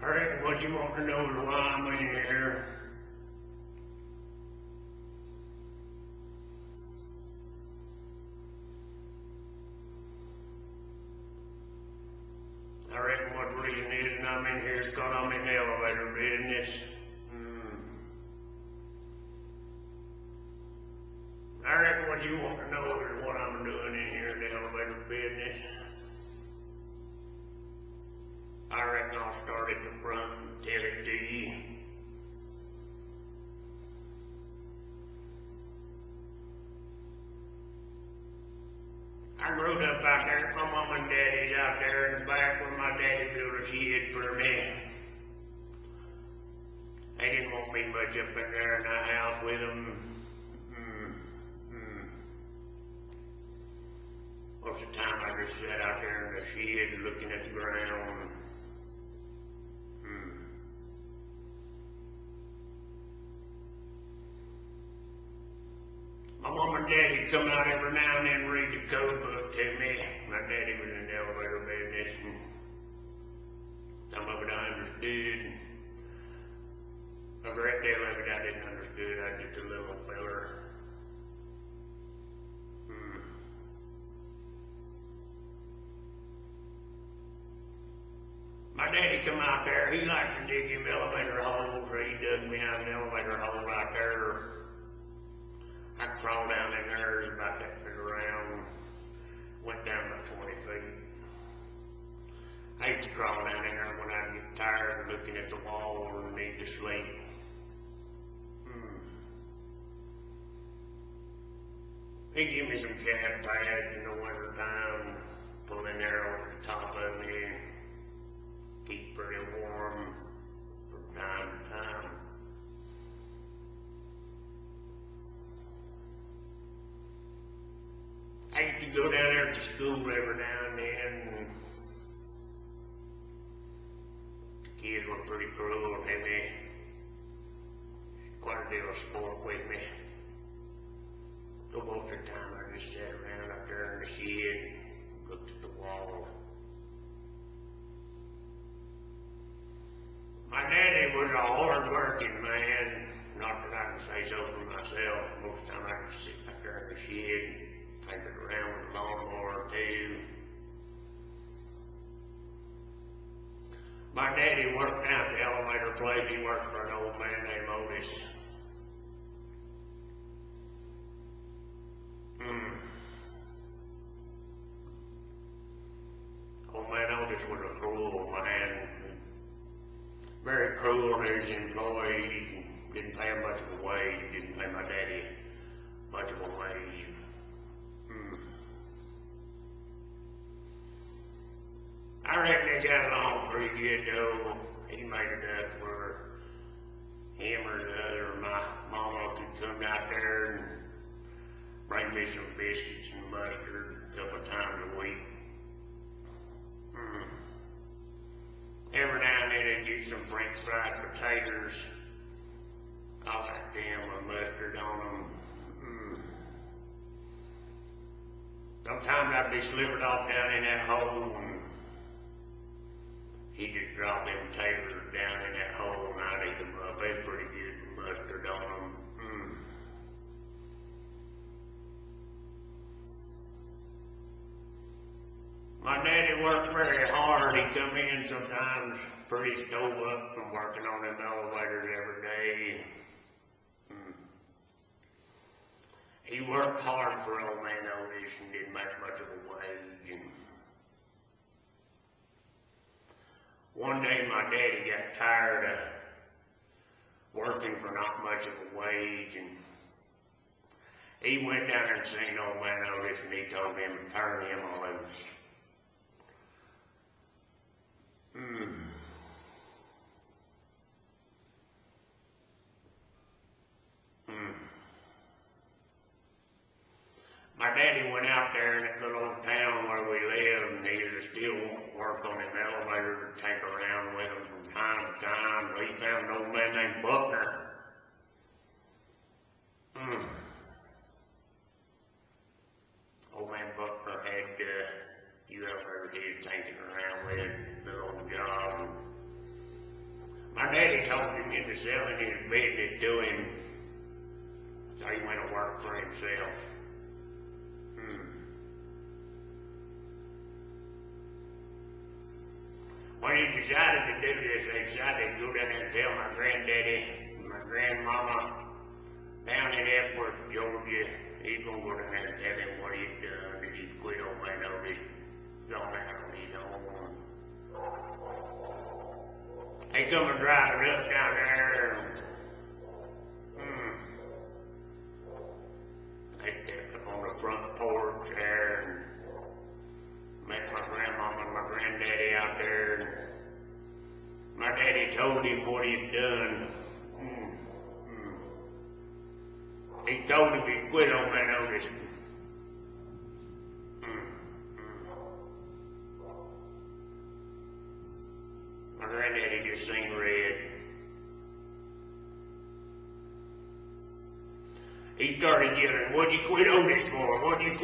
I reckon what you want to know is why I'm in here. I reckon what the reason is that I'm in here is because I'm in the elevator business. I reckon what you want to know is what I'm doing in here in the elevator business. I reckon I'll start at the front and tell it to you. I grew up out there with my mom and daddy's out there in the back where my daddy built a shed for me. They didn't want me much up in there in the house with them. Most of the time I just sat out there in the shed looking at the ground. My mom and daddy come out every now and then read the code book to me. My daddy was in the elevator business and some of it I understood. A great deal of it I didn't understand. I was just a little feller. My daddy come out there, he liked to dig him elevator holes, so he dug me out an elevator hole out there. I crawled down in there, it was about that big around, went down about 20 feet. I used to crawl down in there when I'd get tired of looking at the wall and need to sleep. He'd give me some cat pads in the winter time, pull in there over the top of me, keep pretty warm from time to time. I used to go down there to school every now and then. The kids were pretty cruel to me. Quite a deal of sport with me. So most of the time I just sat around up there in the shed, looked at the wall. My daddy was a hard-working man. Not that I can say so for myself. Most of the time I just sit up there in the shed, tinkered around with a lawnmower or two. My daddy worked out the elevator place. He worked for an old man named Otis. Old man Otis was a cruel man. Very cruel to his employees. Didn't pay him much of a wage. Didn't pay my daddy much of a wage. I reckon they got along pretty good though. He made enough where him or the other, my mama could come out there and bring me some biscuits and mustard a couple of times a week. Every now and then they'd get some French fried potatoes. I like them with mustard on them. Sometimes I'd be slivered off down in that hole and he'd just drop them potatoes down in that hole and I'd eat them up. They was pretty good with mustard on them. My daddy worked very hard. He'd come in sometimes pretty stove up from working on them elevators every day. He worked hard for old man Otis and didn't make much of a wage. And one day my daddy got tired of working for not much of a wage and he went down there and seen old man Otis and he told him to turn him loose. My daddy went out there in that little old town where we lived and he was still work on them elevator to take around with him from time to time. Well, he found an old man named Buckner. Old man Buckner had few elevators he was taking around with, little old job. daddy talked him into selling his business to him, so he went to work for himself. When he decided to do this, they decided to go down there and tell my granddaddy and my grandmama down in Epworth, Georgia. He's gonna go down there and tell him what he'd done, that he'd quit on my notice, gone out on his own. They come and drive it up down there. They stepped up on the front porch there and met my grandmama and my granddaddy out there. My daddy told him what he'd done. He told him he'd quit on my notice. My granddaddy just seen red. He started yelling, "What'd you quit on this for? What'd you quit?"